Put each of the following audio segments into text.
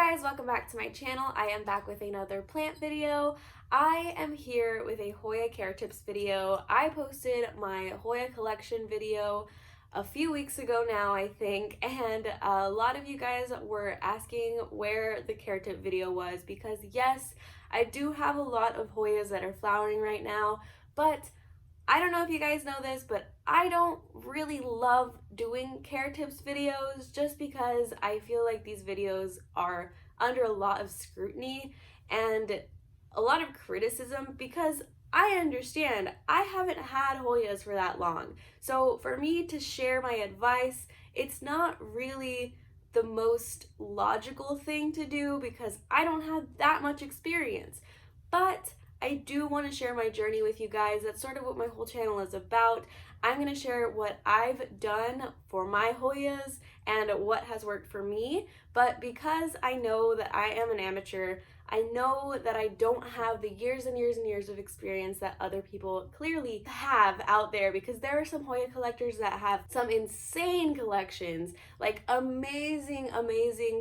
guys, welcome back to my channel. I am back with another plant video. I am here with a Hoya care tips video. I posted my Hoya collection video a few weeks ago now, I think, and a lot of you guys were asking where the care tip video was because yes, I do have a lot of Hoyas that are flowering right now, but I don't know if you guys know this, but I don't really love doing care tips videos just because I feel like these videos are under a lot of scrutiny and a lot of criticism because I understand I haven't had Hoyas for that long. So for me to share my advice, it's not really the most logical thing to do because I don't have that much experience. But I do want to share my journey with you guys. That's sort of what my whole channel is about. I'm going to share what I've done for my Hoyas and what has worked for me. But because I know that I am an amateur, I know that I don't have the years and years and years of experience that other people clearly have out there, because there are some Hoya collectors that have some insane collections, like amazing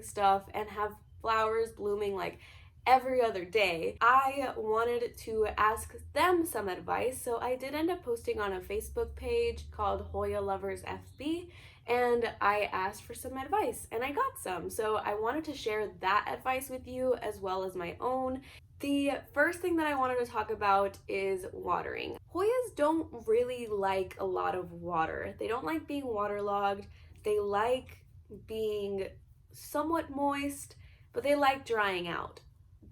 stuff, and have flowers blooming like every other day. I wanted to ask them some advice, so I did end up posting on a Facebook page called Hoya Lovers FB, and I asked for some advice and I got some. So I wanted to share that advice with you as well as my own. The first thing that I wanted to talk about is watering. Hoyas don't really like a lot of water. They don't like being waterlogged. They like being somewhat moist, but they like drying out.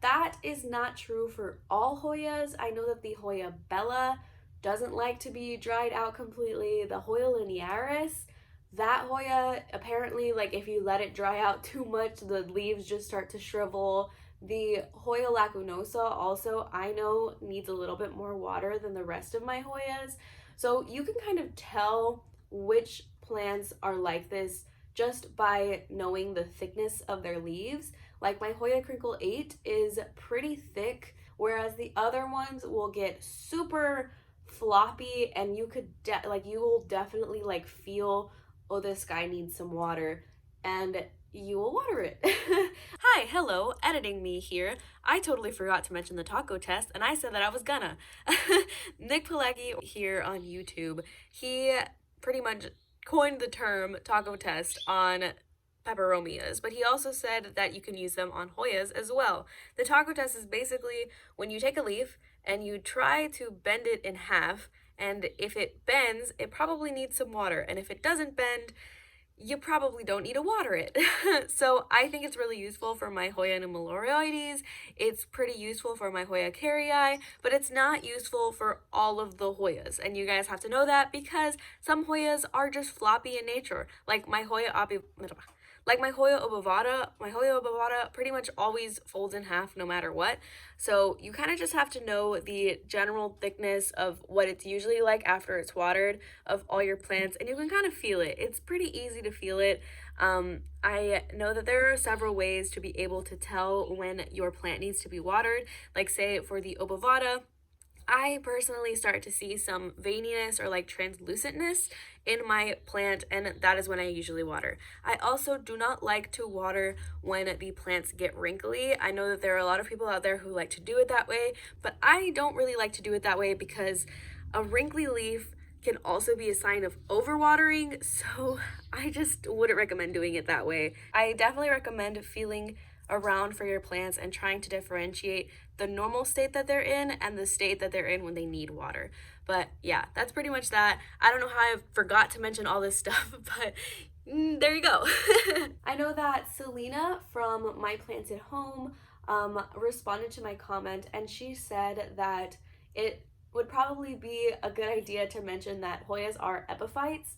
That is not true for all Hoyas. I know that the Hoya Bella doesn't like to be dried out completely. The Hoya linearis, that Hoya, apparently, like if you let it dry out too much, the leaves just start to shrivel. The Hoya lacunosa also, I know, needs a little bit more water than the rest of my Hoyas. So you can kind of tell which plants are like this just by knowing the thickness of their leaves. Like my Hoya Krinkle 8 is pretty thick, whereas the other ones will get super floppy, and you could you will definitely like feel, oh, this guy needs some water, and you will water it. Hi, hello, editing me here. I totally forgot to mention the taco test, and I said that I was gonna. Nick Pilecki here on YouTube, he pretty much coined the term taco test on peperomias, but he also said that you can use them on Hoyas as well. The taco test is basically when you take a leaf and you try to bend it in half, and if it bends, it probably needs some water, and if it doesn't bend, you probably don't need to water it. So I think it's really useful for my Hoya nummaloriodes. It's pretty useful for my Hoya carrii, but it's not useful for all of the Hoyas. And you guys have to know that because some Hoyas are just floppy in nature. Like my Hoya obovata pretty much always folds in half no matter what. So you kind of just have to know the general thickness of what it's usually like after it's watered of all your plants, and you can kind of feel it. It's pretty easy to feel it. I know that there are several ways to be able to tell when your plant needs to be watered. Like say for the obovata, I personally start to see some veininess or like translucentness in my plant, and that is when I usually water. I also do not like to water when the plants get wrinkly. I know that there are a lot of people out there who like to do it that way, but I don't really like to do it that way because a wrinkly leaf can also be a sign of overwatering, so I just wouldn't recommend doing it that way. I definitely recommend feeling around for your plants and trying to differentiate the normal state that they're in and the state that they're in when they need water. But yeah, that's pretty much that. I don't know how I forgot to mention all this stuff, but there you go. I know that Selena from My Plants at Home responded to my comment, and she said that it would probably be a good idea to mention that Hoyas are epiphytes.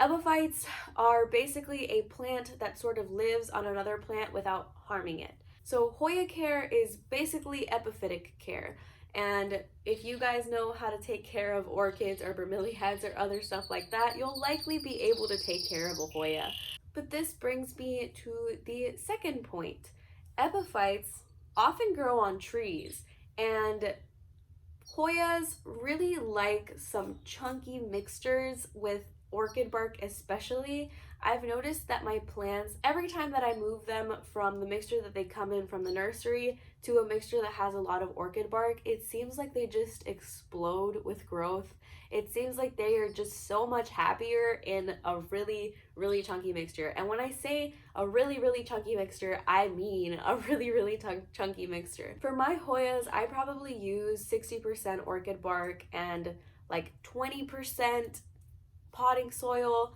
Epiphytes are basically a plant that sort of lives on another plant without harming it. So Hoya care is basically epiphytic care. And if you guys know how to take care of orchids or bromeliads or other stuff like that, you'll likely be able to take care of a Hoya. But this brings me to the second point. Epiphytes often grow on trees, and Hoyas really like some chunky mixtures with orchid bark especially. I've noticed that my plants, every time that I move them from the mixture that they come in from the nursery to a mixture that has a lot of orchid bark, it seems like they just explode with growth. It seems like they are just so much happier in a really, really chunky mixture. And when I say a really, really chunky mixture, I mean a really, really chunky mixture. For my Hoyas, I probably use 60% orchid bark and like 20% potting soil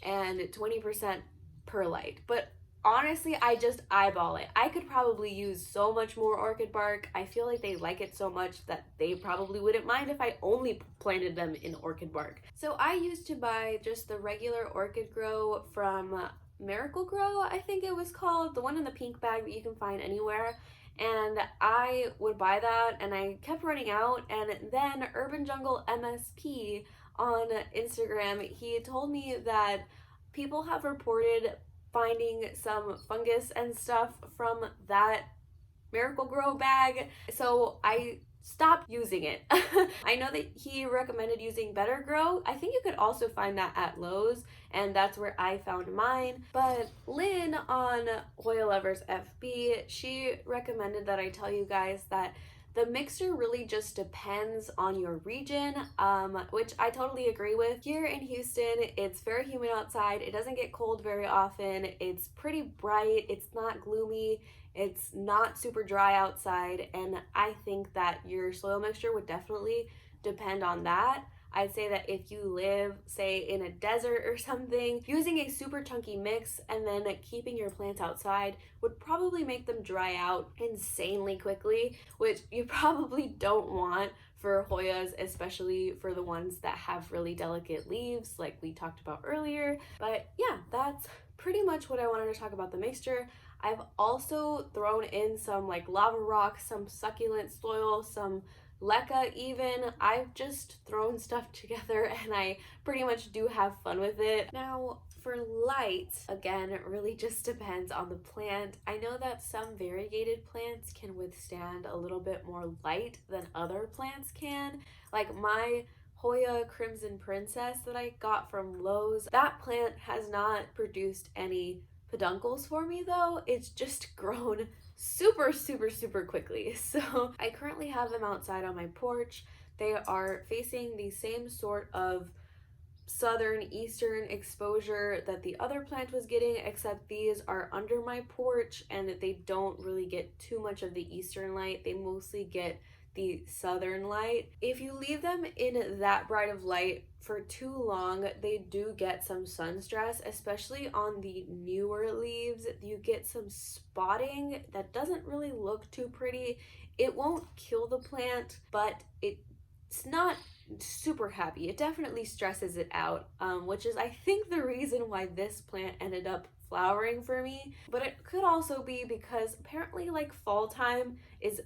and 20% perlite. But honestly, I just eyeball it. I could probably use so much more orchid bark. I feel like they like it so much that they probably wouldn't mind if I only planted them in orchid bark. So I used to buy just the regular orchid grow from Miracle Grow, I think it was called, the one in the pink bag that you can find anywhere. And I would buy that and I kept running out, and then Urban Jungle MSP on Instagram, he told me that people have reported finding some fungus and stuff from that Miracle Grow bag. So I stopped using it. I know that he recommended using Better Grow. I think you could also find that at Lowe's, and that's where I found mine. But Lynn on Hoya Lovers FB, she recommended that I tell you guys that the mixture really just depends on your region, which I totally agree with. Here in Houston, it's very humid outside. It doesn't get cold very often. It's pretty bright. It's not gloomy. It's not super dry outside. And I think that your soil mixture would definitely depend on that. I'd say that if you live, say, in a desert or something, using a super chunky mix and then keeping your plants outside would probably make them dry out insanely quickly, which you probably don't want for Hoyas, especially for the ones that have really delicate leaves like we talked about earlier. But yeah, that's pretty much what I wanted to talk about the mixture. I've also thrown in some like lava rock, some succulent soil, some leca even. I've just thrown stuff together and I pretty much do have fun with it. Now for light, again, it really just depends on the plant. I know that some variegated plants can withstand a little bit more light than other plants can. Like my Hoya Crimson Princess that I got from Lowe's, that plant has not produced any peduncles for me though. It's just grown super quickly. So I currently have them outside on my porch. They are facing the same sort of southern eastern exposure that the other plant was getting, except these are under my porch and that they don't really get too much of the eastern light. They mostly get the southern light. If you leave them in that bright of light for too long, they do get some sun stress, especially on the newer leaves. You get some spotting that doesn't really look too pretty. It won't kill the plant, but it's not super happy. It definitely stresses it out, which is I think the reason why this plant ended up flowering for me. But it could also be because apparently like fall time is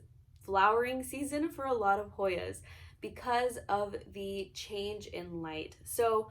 flowering season for a lot of Hoyas because of the change in light. So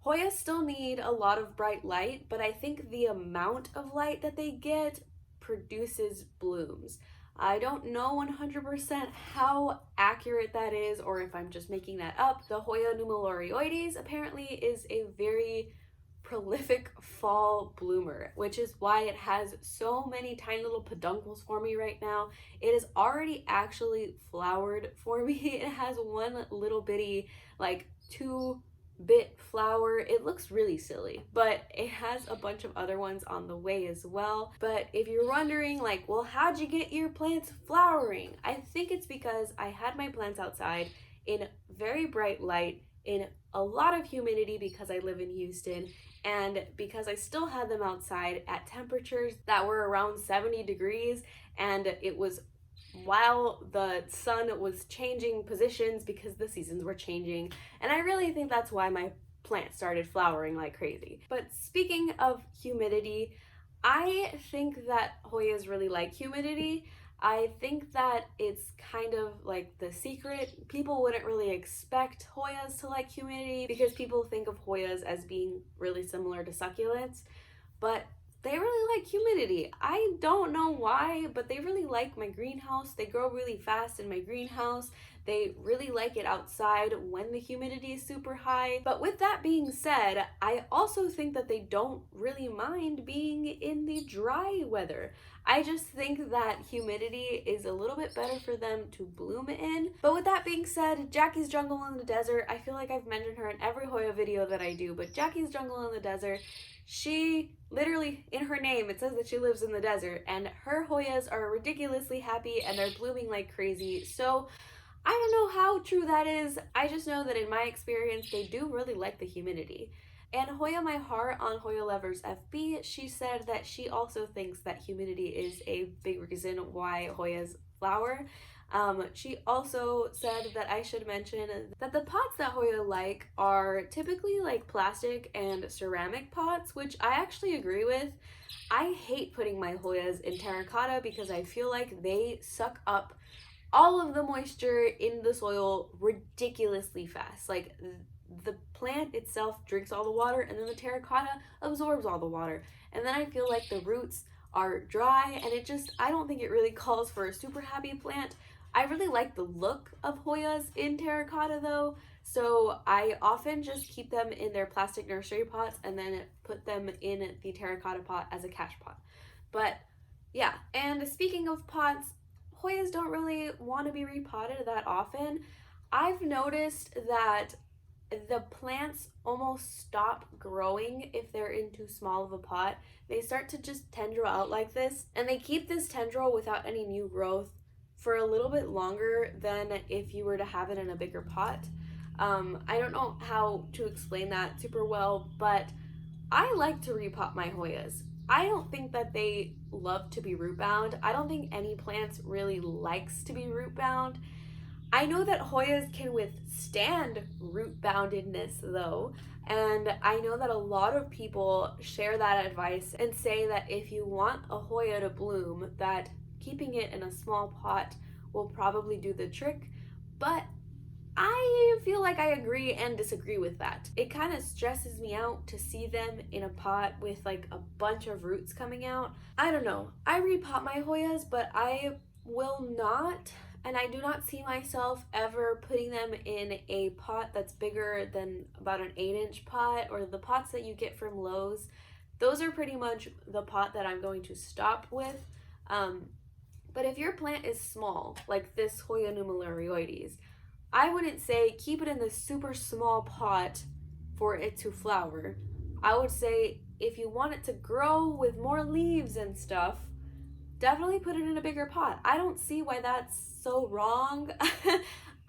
Hoyas still need a lot of bright light, but I think the amount of light that they get produces blooms. I don't know 100% how accurate that is or if I'm just making that up. The Hoya nummaloriodes apparently is a very prolific fall bloomer, which is why it has so many tiny little peduncles for me right now. It has already actually flowered for me. It has one little bitty like 2-bit flower. It looks really silly, but it has a bunch of other ones on the way as well. But if you're wondering like, well, how'd you get your plants flowering? I think it's because I had my plants outside in very bright light, in a lot of humidity because I live in Houston, and because I still had them outside at temperatures that were around 70 degrees, and it was while the sun was changing positions because the seasons were changing, and I really think that's why my plants started flowering like crazy. But speaking of humidity, I think that Hoyas really like humidity. I think that it's kind of like the secret. People wouldn't really expect Hoyas to like humidity because people think of Hoyas as being really similar to succulents, but they really like humidity. I don't know why, but they really like my greenhouse. They grow really fast in my greenhouse. They really like it outside when the humidity is super high. But with that being said, I also think that they don't really mind being in the dry weather. I just think that humidity is a little bit better for them to bloom in. But with that being said, Jackie's Jungle in the Desert, I feel like I've mentioned her in every Hoya video that I do, but Jackie's Jungle in the Desert, she literally, in her name, it says that she lives in the desert, and her Hoyas are ridiculously happy and they're blooming like crazy. So I don't know how true that is. I just know that in my experience, they do really like the humidity. And Hoya My Heart on Hoya Lovers FB, she said that she also thinks that humidity is a big reason why Hoyas flower. She also said that I should mention that the pots that Hoya like are typically like plastic and ceramic pots, which I actually agree with. I hate putting my Hoyas in terracotta because I feel like they suck up all of the moisture in the soil ridiculously fast. Like the plant itself drinks all the water and then the terracotta absorbs all the water. And then I feel like the roots are dry and I don't think it really calls for a super happy plant. I really like the look of Hoyas in terracotta though, so I often just keep them in their plastic nursery pots and then put them in the terracotta pot as a cash pot. But yeah, and speaking of pots, Hoyas don't really want to be repotted that often. I've noticed that the plants almost stop growing if they're in too small of a pot. They start to just tendril out like this, and they keep this tendril without any new growth for a little bit longer than if you were to have it in a bigger pot. I don't know how to explain that super well, but I like to repot my Hoyas. I don't think that they love to be root bound. I don't think any plants really likes to be root bound. I know that Hoyas can withstand root boundedness though, and I know that a lot of people share that advice and say that if you want a Hoya to bloom, that keeping it in a small pot will probably do the trick, but I feel like I agree and disagree with that. It kind of stresses me out to see them in a pot with like a bunch of roots coming out. I don't know. I repot my Hoyas, but I will not, and I do not see myself ever putting them in a pot that's bigger than about an 8-inch pot, or the pots that you get from Lowe's. Those are pretty much the pot that I'm going to stop with. But if your plant is small, like this Hoya nummaloriodes, I wouldn't say keep it in this super small pot for it to flower. I would say if you want it to grow with more leaves and stuff, definitely put it in a bigger pot. I don't see why that's so wrong.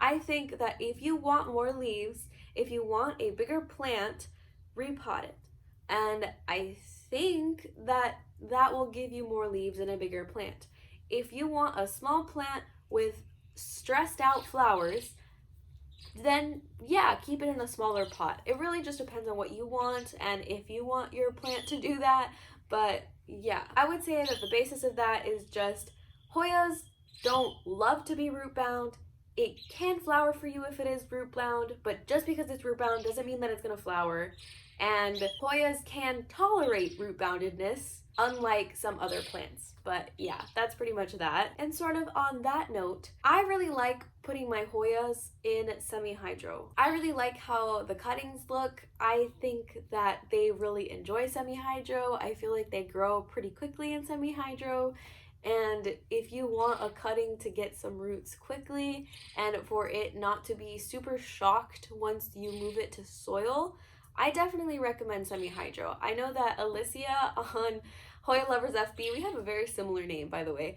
I think that if you want more leaves, if you want a bigger plant, repot it. And I think that that will give you more leaves and a bigger plant. If you want a small plant with stressed out flowers, then yeah, keep it in a smaller pot. It really just depends on what you want and if you want your plant to do that. But yeah, I would say that the basis of that is just Hoyas don't love to be root bound. It can flower for you if it is root bound, but just because it's root bound doesn't mean that it's going to flower. And Hoyas can tolerate root boundedness, unlike some other plants. But yeah, that's pretty much that. And sort of on that note, I really like putting my Hoyas in semihydro. I really like how the cuttings look. I think that they really enjoy semihydro. I feel like they grow pretty quickly in semihydro. And if you want a cutting to get some roots quickly and for it not to be super shocked once you move it to soil, I definitely recommend semihydro. I know that Alicia on Hoya Lovers FB, we have a very similar name by the way.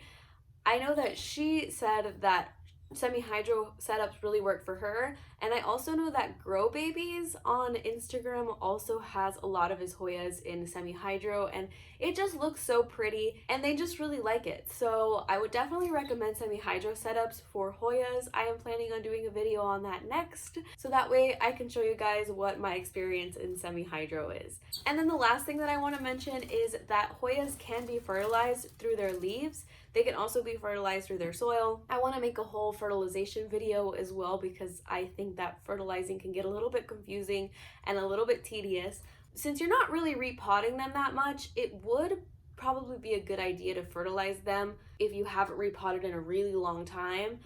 I know that she said that semihydro setups really work for her, and I also know that Grow Babies on Instagram also has a lot of his Hoyas in semihydro, and it just looks so pretty and they just really like it. So I would definitely recommend semihydro setups for Hoyas. I am planning on doing a video on that next, so that way I can show you guys what my experience in semihydro is. And then the last thing that I want to mention is that Hoyas can be fertilized through their leaves. They can also be fertilized through their soil. I want to make a whole fertilization video as well because I think that fertilizing can get a little bit confusing and a little bit tedious. Since you're not really repotting them that much, it would probably be a good idea to fertilize them if you haven't repotted in a really long time.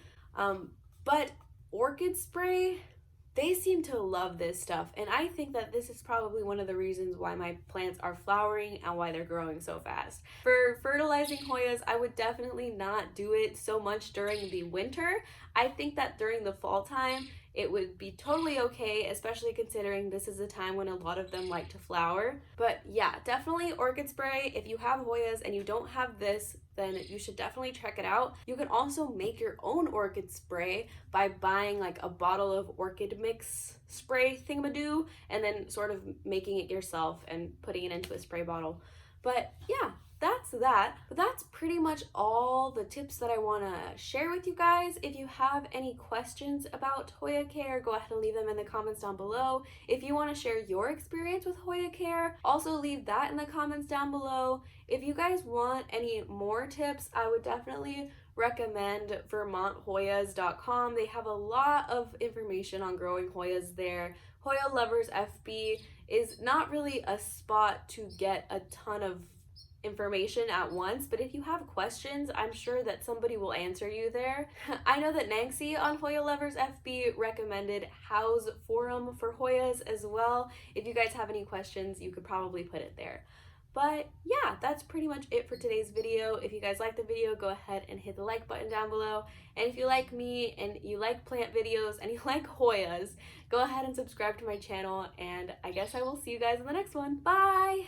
But orchid spray, they seem to love this stuff, and I think that this is probably one of the reasons why my plants are flowering and why they're growing so fast. For fertilizing Hoyas, I would definitely not do it so much during the winter. I think that during the fall time, it would be totally okay, especially considering this is a time when a lot of them like to flower. But yeah, definitely orchid spray. If you have Hoyas and you don't have this, then you should definitely check it out. You can also make your own orchid spray by buying like a bottle of orchid mix spray thingamadoo and then sort of making it yourself and putting it into a spray bottle. But yeah, that's that. But that's pretty much all the tips that I want to share with you guys. If you have any questions about Hoya care, go ahead and leave them in the comments down below. If you want to share your experience with Hoya care, also leave that in the comments down below. If you guys want any more tips, I would definitely recommend vermonthoyas.com. They have a lot of information on growing Hoyas there. Hoya Lovers FB is not really a spot to get a ton of information at once, but if you have questions, I'm sure that somebody will answer you there. I know that Nancy on Hoya Lovers FB recommended House Forum for Hoyas as well. If you guys have any questions, you could probably put it there. But yeah, that's pretty much it for today's video. If you guys like the video, go ahead and hit the like button down below. And if you like me and you like plant videos and you like Hoyas, go ahead and subscribe to my channel. And I guess I will see you guys in the next one. Bye!